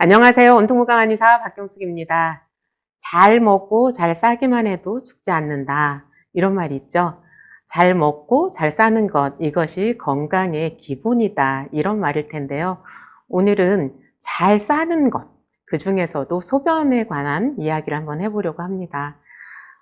안녕하세요. 온통무강 한의사 박경숙입니다. 잘 먹고 잘 싸기만 해도 죽지 않는다. 이런 말이 있죠. 잘 먹고 잘 싸는 것, 이것이 건강의 기본이다. 이런 말일 텐데요. 오늘은 잘 싸는 것, 그 중에서도 소변에 관한 이야기를 한번 해보려고 합니다.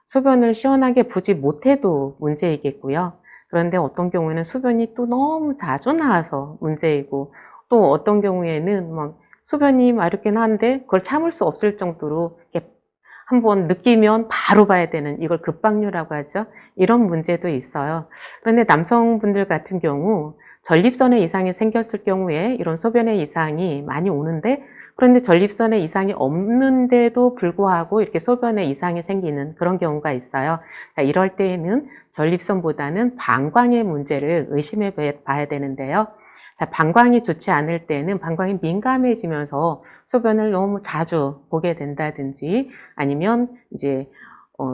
소변을 시원하게 보지 못해도 문제이겠고요. 그런데 어떤 경우에는 소변이 또 너무 자주 나와서 문제이고, 또 어떤 경우에는 막 소변이 마렵긴 한데 그걸 참을 수 없을 정도로 이렇게 한번 느끼면 바로 봐야 되는, 이걸 급박류라고 하죠. 이런 문제도 있어요. 그런데 남성분들 같은 경우 전립선에 이상이 생겼을 경우에 이런 소변에 이상이 많이 오는데, 그런데 전립선에 이상이 없는데도 불구하고 이렇게 소변에 이상이 생기는 그런 경우가 있어요. 이럴 때에는 전립선보다는 방광의 문제를 의심해 봐야 되는데요. 자, 방광이 좋지 않을 때는 방광이 민감해지면서 소변을 너무 자주 보게 된다든지, 아니면 이제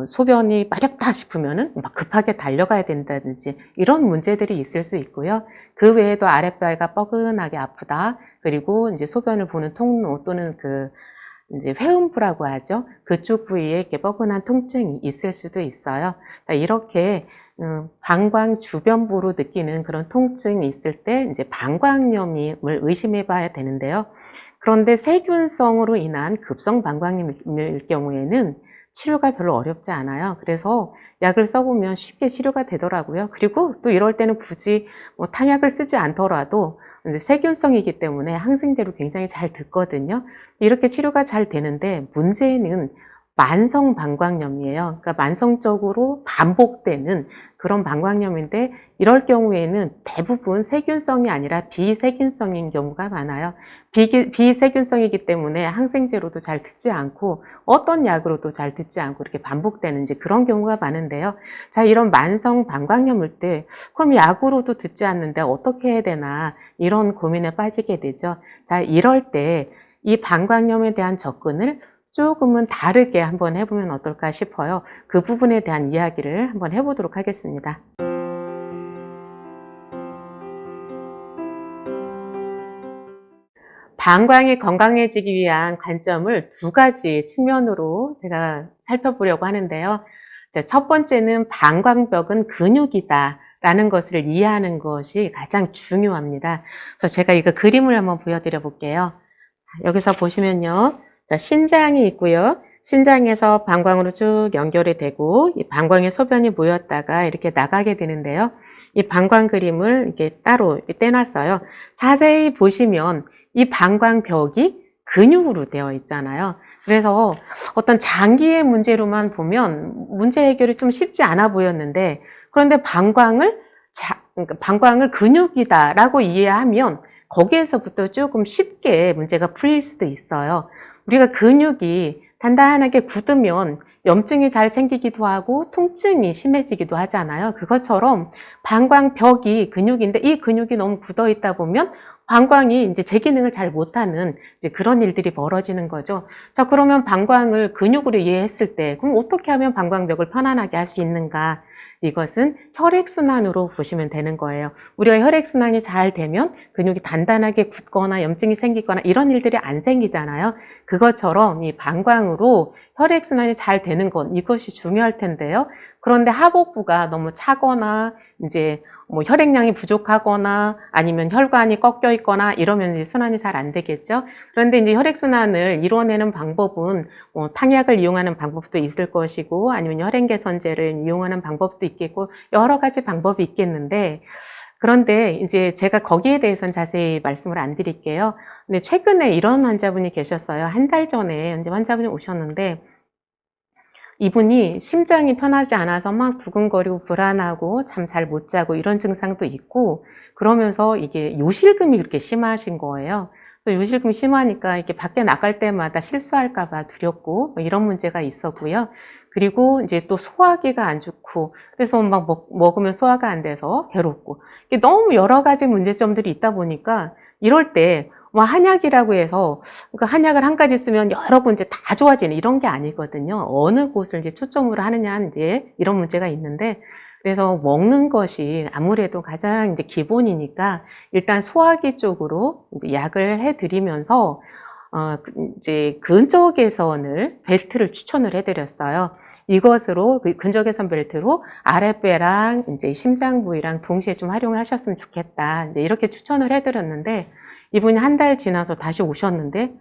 소변이 마렵다 싶으면은 막 급하게 달려가야 된다든지, 이런 문제들이 있을 수 있고요. 그 외에도 아랫배가 뻐근하게 아프다, 그리고 이제 소변을 보는 통로 또는 이제 회음부라고 하죠. 그쪽 부위에 이렇게 뻐근한 통증이 있을 수도 있어요. 이렇게 방광 주변부로 느끼는 그런 통증이 있을 때 이제 방광염을 의심해 봐야 되는데요. 그런데 세균성으로 인한 급성 방광염일 경우에는 치료가 별로 어렵지 않아요. 그래서 약을 써보면 쉽게 치료가 되더라고요. 그리고 또 이럴 때는 굳이 뭐 탕약을 쓰지 않더라도 이제 세균성이기 때문에 항생제로 굉장히 잘 듣거든요. 이렇게 치료가 잘 되는데, 문제는 만성 방광염이에요. 그러니까 만성적으로 반복되는 그런 방광염인데, 이럴 경우에는 대부분 세균성이 아니라 비세균성인 경우가 많아요. 비세균성이기 때문에 항생제로도 잘 듣지 않고 어떤 약으로도 잘 듣지 않고 이렇게 반복되는 이제 그런 경우가 많은데요. 자, 이런 만성 방광염일 때 그럼 약으로도 듣지 않는데 어떻게 해야 되나, 이런 고민에 빠지게 되죠. 자, 이럴 때 이 방광염에 대한 접근을 조금은 다르게 한번 해보면 어떨까 싶어요. 그 부분에 대한 이야기를 한번 해보도록 하겠습니다. 방광이 건강해지기 위한 관점을 두 가지 측면으로 제가 살펴보려고 하는데요. 첫 번째는 방광벽은 근육이다 라는 것을 이해하는 것이 가장 중요합니다. 그래서 제가 이거 그림을 한번 보여드려 볼게요. 여기서 보시면요. 자, 신장이 있고요. 신장에서 방광으로 쭉 연결이 되고, 이 방광에 소변이 모였다가 이렇게 나가게 되는데요. 이 방광 그림을 이렇게 따로 떼놨어요. 자세히 보시면 이 방광벽이 근육으로 되어 있잖아요. 그래서 어떤 장기의 문제로만 보면 문제 해결이 좀 쉽지 않아 보였는데, 그런데 그러니까 방광을 근육이다라고 이해하면 거기에서부터 조금 쉽게 문제가 풀릴 수도 있어요. 우리가 근육이 단단하게 굳으면 염증이 잘 생기기도 하고 통증이 심해지기도 하잖아요. 그것처럼 방광벽이 근육인데, 이 근육이 너무 굳어 있다 보면 방광이 이제 제 기능을 잘 못하는 이제 그런 일들이 벌어지는 거죠. 자, 그러면 방광을 근육으로 이해했을 때, 그럼 어떻게 하면 방광벽을 편안하게 할 수 있는가? 이것은 혈액순환으로 보시면 되는 거예요. 우리가 혈액순환이 잘 되면 근육이 단단하게 굳거나 염증이 생기거나 이런 일들이 안 생기잖아요. 그것처럼 이 방광으로 혈액순환이 잘 되는 것, 이것이 중요할 텐데요. 그런데 하복부가 너무 차거나 이제 뭐 혈액량이 부족하거나 아니면 혈관이 꺾여 있거나 이러면 이제 순환이 잘 안 되겠죠. 그런데 이제 혈액순환을 이뤄내는 방법은 탕약을 이용하는 방법도 있을 것이고, 아니면 혈행개선제를 이용하는 방법도 있겠고, 여러 가지 방법이 있겠는데, 그런데 이제 제가 거기에 대해서는 자세히 말씀을 안 드릴게요. 근데 최근에 이런 환자분이 계셨어요. 한 달 전에 이제 환자분이 오셨는데, 이분이 심장이 편하지 않아서 막 두근거리고 불안하고 잠 잘 못 자고 이런 증상도 있고, 그러면서 이게 요실금이 그렇게 심하신 거예요. 또 요실금이 심하니까 이렇게 밖에 나갈 때마다 실수할까 봐 두렵고 뭐 이런 문제가 있었고요. 그리고 이제 또 소화기가 안 좋고, 그래서 막 먹으면 소화가 안 돼서 괴롭고, 이게 너무 여러 가지 문제점들이 있다 보니까, 이럴 때 뭐 한약이라고 해서, 그러니까 한약을 한 가지 쓰면 여러 군데 다 좋아지는 이런 게 아니거든요. 어느 곳을 이제 초점으로 하느냐, 이제 이런 문제가 있는데, 그래서 먹는 것이 아무래도 가장 이제 기본이니까 일단 소화기 쪽으로 이제 약을 해드리면서 이제 근적외선을 벨트를 추천을 해드렸어요. 이것으로 그 근적외선 벨트로 아랫배랑 이제 심장 부위랑 동시에 좀 활용을 하셨으면 좋겠다. 이제 이렇게 추천을 해드렸는데 이분이 한 달 지나서 다시 오셨는데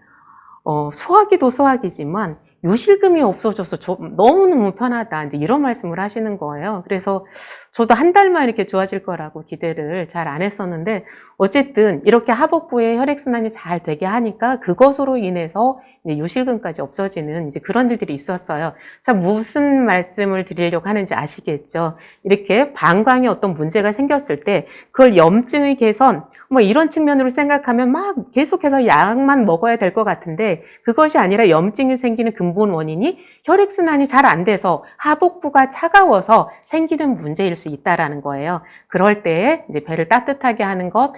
소화기도 소화기지만 요실금이 없어져서 너무너무 편하다. 이제 이런 말씀을 하시는 거예요. 그래서 저도 한 달만 이렇게 좋아질 거라고 기대를 잘 안 했었는데 어쨌든 이렇게 하복부에 혈액순환이 잘 되게 하니까 그것으로 인해서 이제 요실금까지 없어지는 이제 그런 일들이 있었어요. 자, 무슨 말씀을 드리려고 하는지 아시겠죠? 이렇게 방광에 어떤 문제가 생겼을 때 그걸 염증의 개선, 뭐 이런 측면으로 생각하면 막 계속해서 약만 먹어야 될 것 같은데 그것이 아니라 염증이 생기는 근본 원인이 혈액순환이 잘 안 돼서 하복부가 차가워서 생기는 문제일 수 있다라는 거예요. 그럴 때 이제 배를 따뜻하게 하는 것,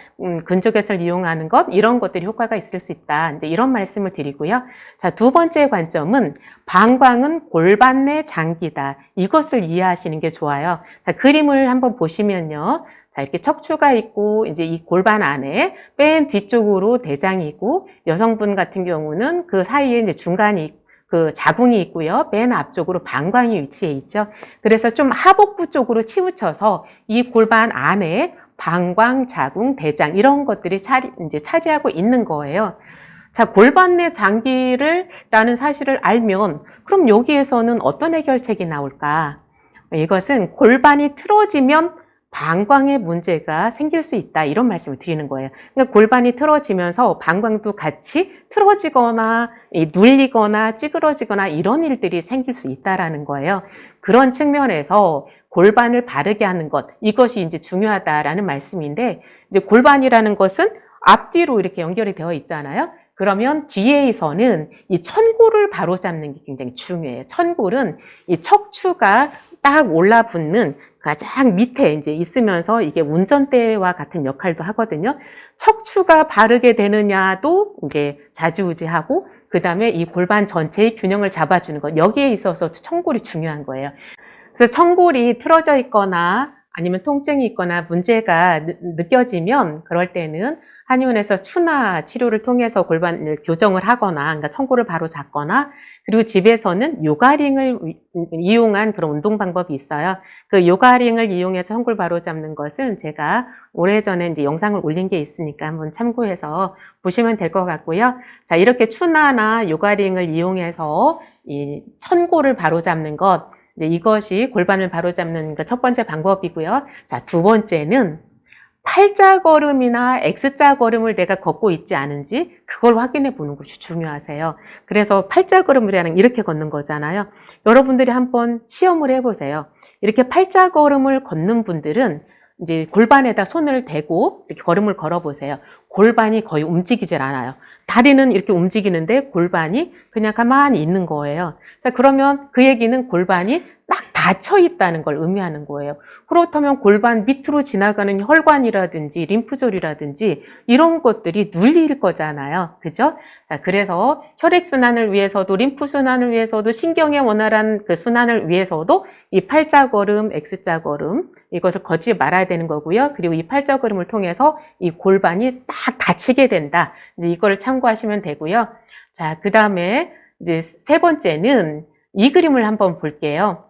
근적외선을 이용하는 것, 이런 것들이 효과가 있을 수 있다. 이제 이런 말씀을 드리고요. 자, 두 번째 관점은 방광은 골반 내 장기다. 이것을 이해하시는 게 좋아요. 자, 그림을 한번 보시면요. 자, 이렇게 척추가 있고, 이제 이 골반 안에 맨 뒤쪽으로 대장이 있고, 여성분 같은 경우는 그 사이에 이제 중간이, 그 자궁이 있고요. 맨 앞쪽으로 방광이 위치해 있죠. 그래서 좀 하복부 쪽으로 치우쳐서 이 골반 안에 방광, 자궁, 대장, 이런 것들이 이제 차지하고 있는 거예요. 자, 골반 내 장기라는 사실을 알면, 그럼 여기에서는 어떤 해결책이 나올까? 이것은 골반이 틀어지면 방광에 문제가 생길 수 있다, 이런 말씀을 드리는 거예요. 그러니까 골반이 틀어지면서 방광도 같이 틀어지거나 눌리거나 찌그러지거나 이런 일들이 생길 수 있다라는 거예요. 그런 측면에서 골반을 바르게 하는 것, 이것이 이제 중요하다라는 말씀인데, 이제 골반이라는 것은 앞뒤로 이렇게 연결이 되어 있잖아요. 그러면 뒤에서는 이 천골을 바로잡는 게 굉장히 중요해요. 천골은 이 척추가 딱 올라붙는 가장 밑에 이제 있으면서 이게 운전대와 같은 역할도 하거든요. 척추가 바르게 되느냐도 이제 좌지우지하고, 그 다음에 이 골반 전체의 균형을 잡아주는 것, 여기에 있어서 천골이 중요한 거예요. 그래서 천골이 틀어져 있거나 아니면 통증이 있거나 문제가 느껴지면 그럴 때는 한의원에서 추나 치료를 통해서 골반을 교정을 하거나, 그러니까 천골을 바로 잡거나, 그리고 집에서는 요가링을 이용한 그런 운동 방법이 있어요. 그 요가링을 이용해서 천골 바로 잡는 것은 제가 오래전에 이제 영상을 올린 게 있으니까 한번 참고해서 보시면 될 것 같고요. 자, 이렇게 추나나 요가링을 이용해서 이 천골을 바로 잡는 것, 이제 이것이 골반을 바로잡는 첫 번째 방법이고요. 자, 두 번째는 팔자걸음이나 X자걸음을 내가 걷고 있지 않은지 그걸 확인해 보는 것이 중요하세요. 그래서 팔자걸음이라는 이렇게 걷는 거잖아요. 여러분들이 한번 시험을 해보세요. 이렇게 팔자걸음을 걷는 분들은 이제 골반에다 손을 대고 이렇게 걸음을 걸어보세요. 골반이 거의 움직이질 않아요. 다리는 이렇게 움직이는데 골반이 그냥 가만히 있는 거예요. 자, 그러면 그 얘기는 골반이 딱 닫혀 있다는 걸 의미하는 거예요. 그렇다면 골반 밑으로 지나가는 혈관이라든지 림프절이라든지 이런 것들이 눌릴 거잖아요. 그죠? 자, 그래서 혈액순환을 위해서도 림프순환을 위해서도 신경의 원활한 그 순환을 위해서도 이 팔자걸음, X자걸음 이것을 걷지 말아야 되는 거고요. 그리고 이 팔자걸음을 통해서 이 골반이 딱 닫히게 된다. 이제 이걸 참고하시면 되고요. 자, 그 다음에 이제 세 번째는 이 그림을 한번 볼게요.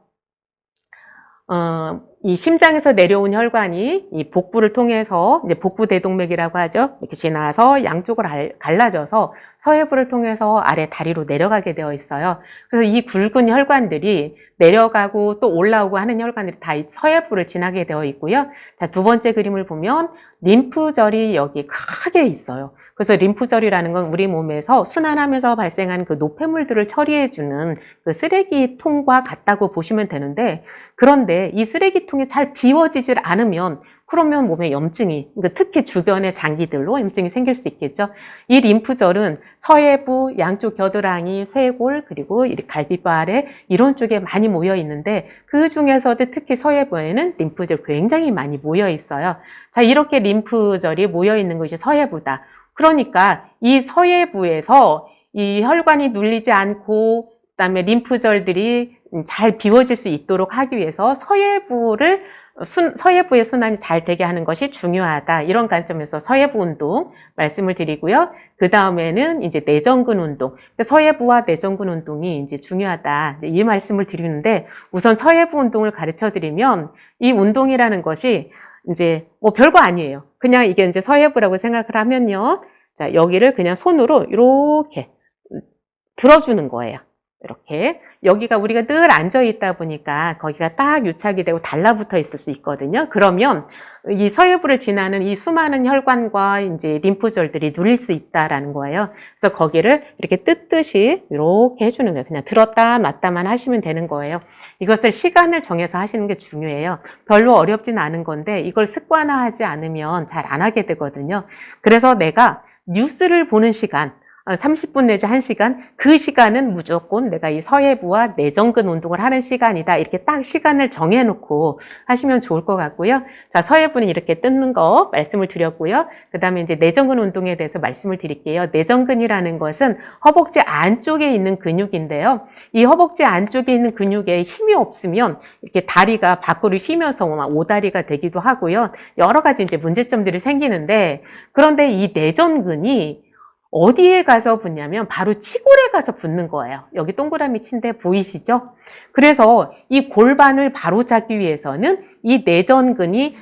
이 심장에서 내려온 혈관이 이 복부를 통해서 이제 복부 대동맥이라고 하죠. 이렇게 지나서 양쪽으로 갈라져서 서해부를 통해서 아래 다리로 내려가게 되어 있어요. 그래서 이 굵은 혈관들이 내려가고 또 올라오고 하는 혈관들이 다 서해부를 지나게 되어 있고요. 자, 두 번째 그림을 보면 림프절이 여기 크게 있어요. 그래서 림프절이라는 건 우리 몸에서 순환하면서 발생한 그 노폐물들을 처리해주는 그 쓰레기통과 같다고 보시면 되는데, 그런데 이 쓰레기통이 잘 비워지질 않으면 그러면 몸에 염증이, 그러니까 특히 주변의 장기들로 염증이 생길 수 있겠죠. 이 림프절은 서해부, 양쪽 겨드랑이, 쇄골, 그리고 갈비뼈 아래 이런 쪽에 많이 모여 있는데 그 중에서도 특히 서해부에는 림프절 굉장히 많이 모여 있어요. 자, 이렇게 림프절이 모여 있는 것이 서해부다. 그러니까 이 서해부에서 이 혈관이 눌리지 않고 그다음에 림프절들이 잘 비워질 수 있도록 하기 위해서 서해부를 서해부의 순환이 잘 되게 하는 것이 중요하다. 이런 관점에서 서해부 운동 말씀을 드리고요. 그 다음에는 이제 내전근 운동. 서해부와 내전근 운동이 이제 중요하다. 이제 이 말씀을 드리는데 우선 서해부 운동을 가르쳐 드리면 이 운동이라는 것이 이제 뭐 별거 아니에요. 그냥 이게 이제 서해부라고 생각을 하면요. 자, 여기를 그냥 손으로 이렇게 들어주는 거예요. 이렇게. 여기가 우리가 늘 앉아 있다 보니까 거기가 딱 유착이 되고 달라붙어 있을 수 있거든요. 그러면 이 서해부를 지나는 이 수많은 혈관과 이제 림프절들이 눌릴 수 있다라는 거예요. 그래서 거기를 이렇게 뜯듯이 이렇게 해주는 거예요. 그냥 들었다 놨다만 하시면 되는 거예요. 이것을 시간을 정해서 하시는 게 중요해요. 별로 어렵진 않은 건데 이걸 습관화하지 않으면 잘 안 하게 되거든요. 그래서 내가 뉴스를 보는 시간, 30분 내지 1시간, 그 시간은 무조건 내가 이 서해부와 내전근 운동을 하는 시간이다. 이렇게 딱 시간을 정해놓고 하시면 좋을 것 같고요. 자, 서해부는 이렇게 뜯는 거 말씀을 드렸고요. 그 다음에 이제 내전근 운동에 대해서 말씀을 드릴게요. 내전근이라는 것은 허벅지 안쪽에 있는 근육인데요. 이 허벅지 안쪽에 있는 근육에 힘이 없으면 이렇게 다리가 밖으로 휘면서 오다리가 되기도 하고요. 여러 가지 이제 문제점들이 생기는데, 그런데 이 내전근이 어디에 가서 붙냐면 바로 치골에 가서 붙는 거예요. 여기 동그라미 친데 보이시죠? 그래서 이 골반을 바로잡기 위해서는 이 내전근이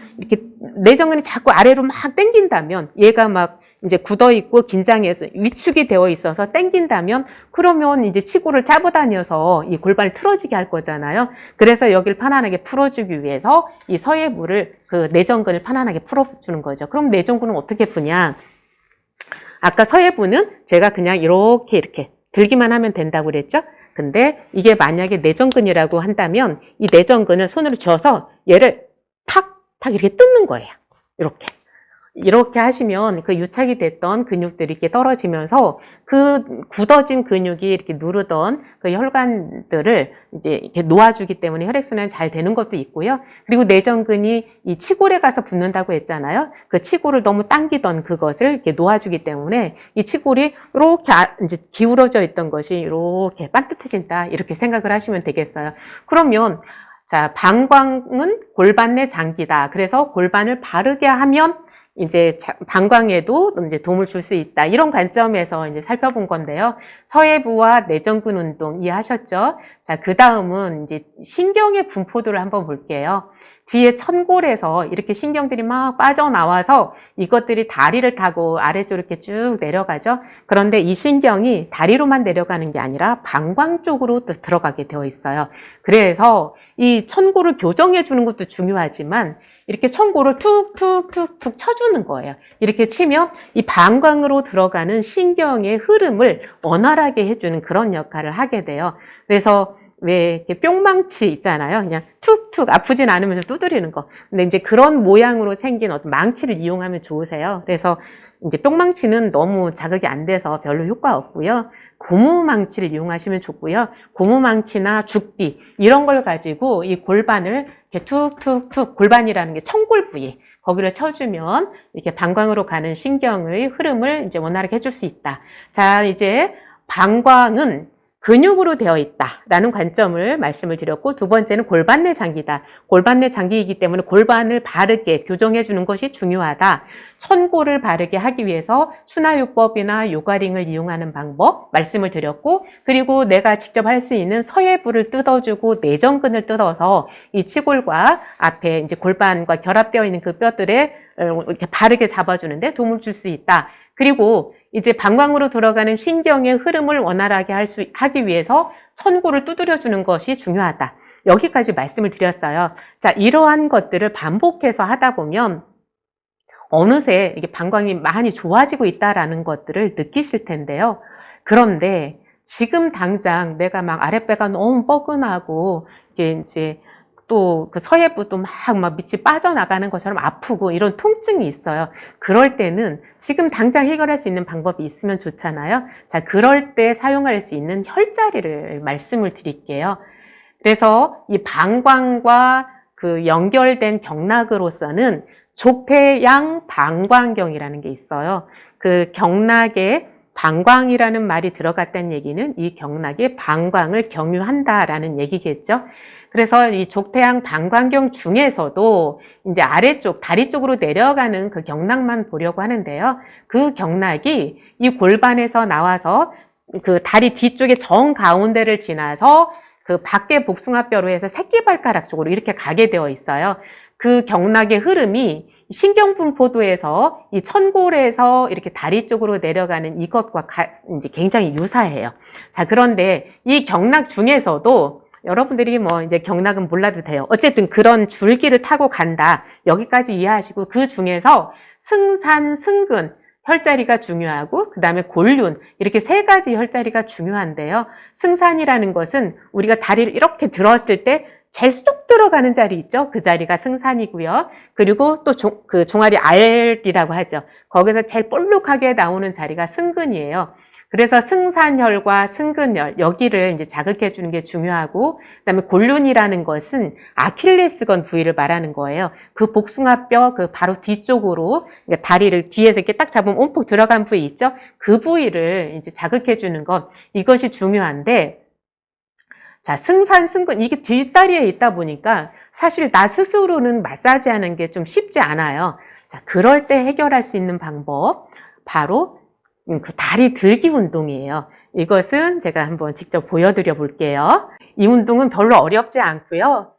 자꾸 아래로 막 당긴다면, 얘가 막 이제 굳어 있고 긴장해서 위축이 되어 있어서 당긴다면, 그러면 이제 치골을 짜부다녀서 이 골반을 틀어지게 할 거잖아요. 그래서 여기를 편안하게 풀어주기 위해서 이 서해부를, 그 내전근을 편안하게 풀어주는 거죠. 그럼 내전근은 어떻게 푸냐? 아까 서해부는 제가 그냥 이렇게 들기만 하면 된다고 그랬죠? 근데 이게 만약에 내전근이라고 한다면 이 내전근을 손으로 쥐어서 얘를 탁 이렇게 뜯는 거예요. 이렇게 하시면 그 유착이 됐던 근육들이 이렇게 떨어지면서 그 굳어진 근육이 이렇게 누르던 그 혈관들을 이제 이렇게 놓아주기 때문에 혈액순환이 잘 되는 것도 있고요. 그리고 내전근이 이 치골에 가서 붙는다고 했잖아요. 그 치골을 너무 당기던 그것을 이렇게 놓아주기 때문에 이 치골이 이렇게 이제 기울어져 있던 것이 이렇게 반듯해진다. 이렇게 생각을 하시면 되겠어요. 그러면 자, 방광은 골반 내 장기다. 그래서 골반을 바르게 하면 이제 방광에도 이제 도움을 줄 수 있다. 이런 관점에서 이제 살펴본 건데요. 서해부와 내전근 운동 이해하셨죠? 자, 그 다음은 이제 신경의 분포도를 한번 볼게요. 뒤에 천골에서 이렇게 신경들이 막 빠져나와서 이것들이 다리를 타고 아래쪽으로 이렇게 쭉 내려가죠. 그런데 이 신경이 다리로만 내려가는 게 아니라 방광 쪽으로 또 들어가게 되어 있어요. 그래서 이 천골을 교정해 주는 것도 중요하지만 이렇게 천골을 툭툭툭툭 쳐주는 거예요. 이렇게 치면 이 방광으로 들어가는 신경의 흐름을 원활하게 해주는 그런 역할을 하게 돼요. 그래서 왜 이렇게 뿅망치 있잖아요. 그냥 툭툭 아프진 않으면서 두드리는 거. 근데 이제 그런 모양으로 생긴 어떤 망치를 이용하면 좋으세요. 그래서 이제 뿅망치는 너무 자극이 안 돼서 별로 효과 없고요. 고무망치를 이용하시면 좋고요. 고무망치나 죽비 이런 걸 가지고 이 골반을 이렇게 툭툭툭, 골반이라는 게 천골 부위, 거기를 쳐주면 이렇게 방광으로 가는 신경의 흐름을 이제 원활하게 해줄 수 있다. 자, 이제 방광은 근육으로 되어 있다라는 관점을 말씀을 드렸고, 두 번째는 골반 내 장기다. 골반 내 장기이기 때문에 골반을 바르게 교정해 주는 것이 중요하다. 천골을 바르게 하기 위해서 순하요법이나 요가링을 이용하는 방법 말씀을 드렸고, 그리고 내가 직접 할 수 있는 서해부를 뜯어주고 내전근을 뜯어서 이 치골과 앞에 이제 골반과 결합되어 있는 그 뼈들에 이렇게 바르게 잡아주는데 도움을 줄 수 있다. 그리고 이제 방광으로 들어가는 신경의 흐름을 원활하게 하기 위해서 천골을 두드려 주는 것이 중요하다. 여기까지 말씀을 드렸어요. 자, 이러한 것들을 반복해서 하다 보면 어느새 이게 방광이 많이 좋아지고 있다라는 것들을 느끼실 텐데요. 그런데 지금 당장 내가 막 아랫배가 너무 뻐근하고 이게 이제 또 그 서해부도 막 밑이 빠져나가는 것처럼 아프고 이런 통증이 있어요. 그럴 때는 지금 당장 해결할 수 있는 방법이 있으면 좋잖아요. 자, 그럴 때 사용할 수 있는 혈자리를 말씀을 드릴게요. 그래서 이 방광과 그 연결된 경락으로서는 족태양 방광경이라는 게 있어요. 그 경락에 방광이라는 말이 들어갔다는 얘기는 이 경락에 방광을 경유한다라는 얘기겠죠. 그래서 이 족태양 방광경 중에서도 이제 아래쪽, 다리 쪽으로 내려가는 그 경락만 보려고 하는데요. 그 경락이 이 골반에서 나와서 그 다리 뒤쪽에 정 가운데를 지나서 그 밖에 복숭아뼈로 해서 새끼발가락 쪽으로 이렇게 가게 되어 있어요. 그 경락의 흐름이 신경분포도에서 이 천골에서 이렇게 다리 쪽으로 내려가는 이것과 이제 굉장히 유사해요. 자, 그런데 이 경락 중에서도 여러분들이 뭐 이제 경락은 몰라도 돼요. 어쨌든 그런 줄기를 타고 간다. 여기까지 이해하시고 그 중에서 승산, 승근 혈자리가 중요하고 그 다음에 골륜 이렇게 세 가지 혈자리가 중요한데요. 승산이라는 것은 우리가 다리를 이렇게 들었을 때 제일 쏙 들어가는 자리 있죠? 그 자리가 승산이고요. 그리고 또 그 종아리 알이라고 하죠. 거기서 제일 볼록하게 나오는 자리가 승근이에요. 그래서 승산혈과 승근혈 여기를 이제 자극해 주는 게 중요하고 그다음에 골륜이라는 것은 아킬레스건 부위를 말하는 거예요. 그 복숭아뼈 그 바로 뒤쪽으로 그러니까 다리를 뒤에서 이렇게 딱 잡으면 움푹 들어간 부위 있죠? 그 부위를 이제 자극해 주는 것 이것이 중요한데 자, 승산, 승근 이게 뒷다리에 있다 보니까 사실 나 스스로는 마사지하는 게 좀 쉽지 않아요. 자, 그럴 때 해결할 수 있는 방법 바로 그 다리 들기 운동이에요. 이것은 제가 한번 직접 보여드려 볼게요. 이 운동은 별로 어렵지 않고요.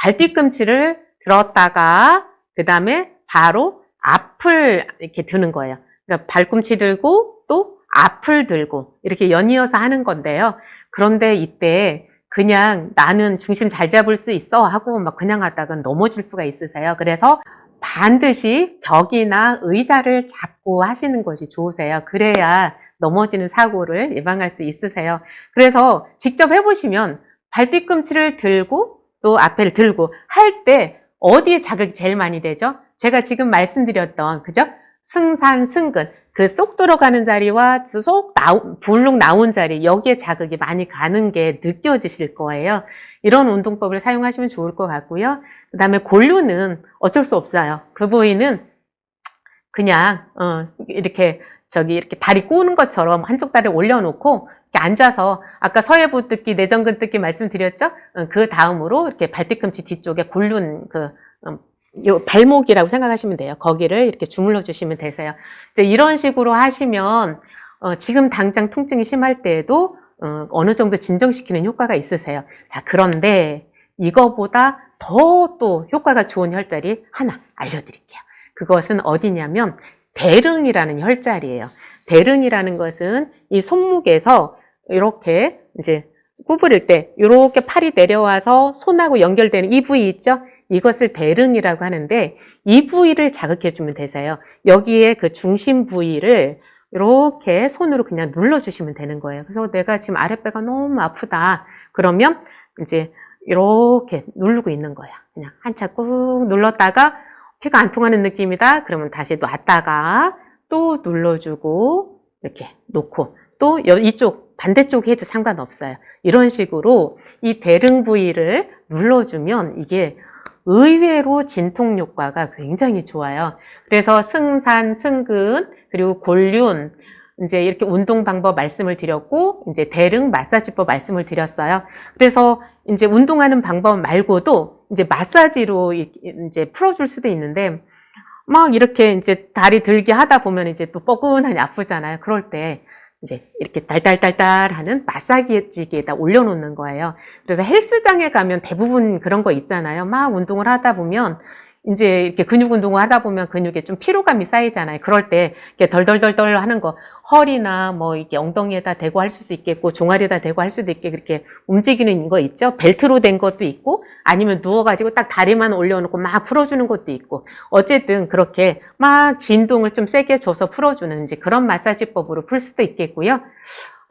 발뒤꿈치를 들었다가 그 다음에 바로 앞을 이렇게 드는 거예요. 그러니까 발꿈치 들고 또 앞을 들고 이렇게 연이어서 하는 건데요. 그런데 이때 그냥 나는 중심 잘 잡을 수 있어 하고 막 그냥 하다가 넘어질 수가 있으세요. 그래서 반드시 벽이나 의자를 잡고 하시는 것이 좋으세요. 그래야 넘어지는 사고를 예방할 수 있으세요. 그래서 직접 해보시면 발뒤꿈치를 들고 또 앞에를 들고 할 때 어디에 자극이 제일 많이 되죠? 제가 지금 말씀드렸던 그죠? 승산, 승근 그 쏙 들어가는 자리와 불룩 나온 자리 여기에 자극이 많이 가는 게 느껴지실 거예요. 이런 운동법을 사용하시면 좋을 것 같고요. 그 다음에 골륜은 어쩔 수 없어요. 그 부위는 그냥 이렇게 이렇게 다리 꼬는 것처럼 한쪽 다리를 올려놓고 이렇게 앉아서 아까 서해부 뜯기, 내전근 뜯기 말씀드렸죠? 그 다음으로 이렇게 발뒤꿈치 뒤쪽에 골륜 요 발목이라고 생각하시면 돼요. 거기를 이렇게 주물러 주시면 되세요. 이제 이런 식으로 하시면 지금 당장 통증이 심할 때에도 어느 정도 진정시키는 효과가 있으세요. 자, 그런데 이거보다 더 또 효과가 좋은 혈자리 하나 알려드릴게요. 그것은 어디냐면 대릉이라는 혈자리예요. 대릉이라는 것은 이 손목에서 이렇게 이제 구부릴 때 이렇게 팔이 내려와서 손하고 연결되는 이 부위 있죠? 이것을 대릉이라고 하는데 이 부위를 자극해 주면 되세요. 여기에 그 중심 부위를 이렇게 손으로 그냥 눌러주시면 되는 거예요. 그래서 내가 지금 아랫배가 너무 아프다. 그러면 이제 이렇게 누르고 있는 거야. 그냥 한참 꾹 눌렀다가 피가 안 통하는 느낌이다. 그러면 다시 놨다가 또 눌러주고 이렇게 놓고 또 이쪽 반대쪽 해도 상관없어요. 이런 식으로 이 대릉 부위를 눌러주면 이게 의외로 진통 효과가 굉장히 좋아요. 그래서 승산, 승근, 그리고 골륜, 이제 이렇게 운동 방법 말씀을 드렸고, 이제 대릉 마사지법 말씀을 드렸어요. 그래서 이제 운동하는 방법 말고도 이제 마사지로 이제 풀어줄 수도 있는데, 막 이렇게 이제 다리 들게 하다 보면 이제 또 뻐근하니 아프잖아요. 그럴 때 이제 이렇게 달달달달 하는 마사지기에다 올려놓는 거예요. 그래서 헬스장에 가면 대부분 그런 거 있잖아요. 막 운동을 하다 보면 이제 이렇게 근육 운동을 하다 보면 근육에 좀 피로감이 쌓이잖아요. 그럴 때 이렇게 덜덜덜덜 하는 거 허리나 뭐 이렇게 엉덩이에다 대고 할 수도 있겠고 종아리에다 대고 할 수도 있게 그렇게 움직이는 거 있죠. 벨트로 된 것도 있고 아니면 누워가지고 딱 다리만 올려놓고 막 풀어주는 것도 있고 어쨌든 그렇게 막 진동을 좀 세게 줘서 풀어주는 이제 그런 마사지법으로 풀 수도 있겠고요.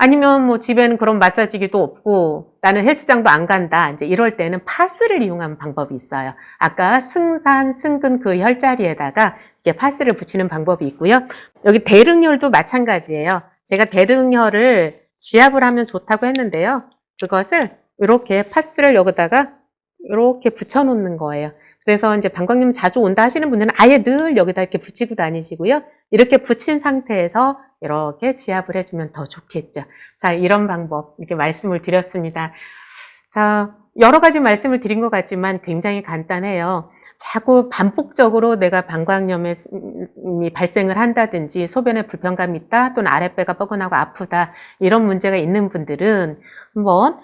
아니면 뭐 집에는 그런 마사지기도 없고 나는 헬스장도 안 간다. 이제 이럴 때는 파스를 이용하는 방법이 있어요. 아까 승산, 승근 그 혈자리에다가 이렇게 파스를 붙이는 방법이 있고요. 여기 대릉혈도 마찬가지예요. 제가 대릉혈을 지압을 하면 좋다고 했는데요. 그것을 이렇게 파스를 여기다가 이렇게 붙여놓는 거예요. 그래서 이제 방광염 자주 온다 하시는 분들은 아예 늘 여기다 이렇게 붙이고 다니시고요. 이렇게 붙인 상태에서 이렇게 지압을 해주면 더 좋겠죠. 자, 이런 방법 이렇게 말씀을 드렸습니다. 자, 여러 가지 말씀을 드린 것 같지만 굉장히 간단해요. 자꾸 반복적으로 내가 방광염이 발생을 한다든지 소변에 불편감이 있다 또는 아랫배가 뻐근하고 아프다 이런 문제가 있는 분들은 한번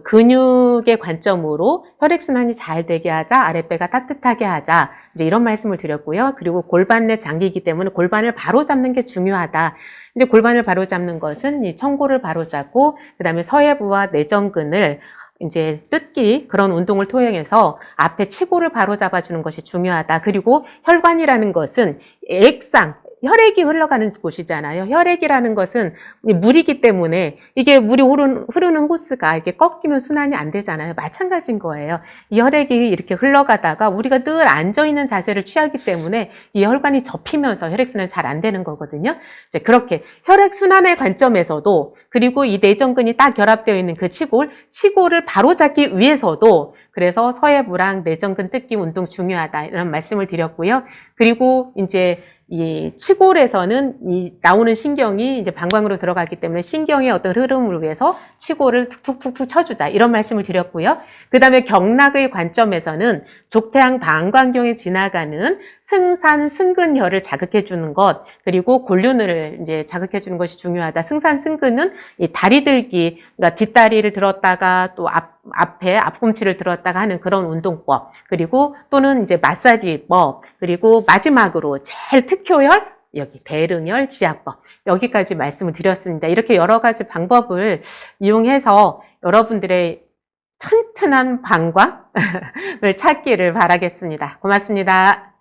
근육의 관점으로 혈액순환이 잘 되게 하자, 아랫배가 따뜻하게 하자 이제 이런 말씀을 드렸고요. 그리고 골반 내 장기이기 때문에 골반을 바로 잡는 게 중요하다. 이제 골반을 바로 잡는 것은 이 청골을 바로 잡고 그다음에 서해부와 내전근을 이제 뜯기 그런 운동을 통해서 앞에 치골을 바로 잡아주는 것이 중요하다. 그리고 혈관이라는 것은 액상, 혈액이 흘러가는 곳이잖아요. 혈액이라는 것은 물이기 때문에 이게 물이 흐르는 호스가 이렇게 꺾이면 순환이 안 되잖아요. 마찬가지인 거예요. 이 혈액이 이렇게 흘러가다가 우리가 늘 앉아있는 자세를 취하기 때문에 이 혈관이 접히면서 혈액순환이 잘 안 되는 거거든요. 이제 그렇게 혈액순환의 관점에서도 그리고 이 내전근이 딱 결합되어 있는 그 치골을 바로잡기 위해서도 그래서 서해부랑 내전근 뜯기 운동 중요하다 이런 말씀을 드렸고요. 그리고 이제 이 치골에서는 나오는 신경이 이제 방광으로 들어가기 때문에 신경의 어떤 흐름을 위해서 치골을 툭툭툭툭 쳐주자 이런 말씀을 드렸고요. 그 다음에 경락의 관점에서는 족태양 방광경에 지나가는 승산 승근혈을 자극해 주는 것 그리고 골륜을 이제 자극해 주는 것이 중요하다. 승산 승근은 이 다리 들기, 그러니까 뒷다리를 들었다가 또 앞에 앞꿈치를 들었다가 하는 그런 운동법 그리고 또는 이제 마사지법 그리고 마지막으로 제일 특효혈 여기 대릉혈 지압법 여기까지 말씀을 드렸습니다. 이렇게 여러 가지 방법을 이용해서 여러분들의 튼튼한 방광을 찾기를 바라겠습니다. 고맙습니다.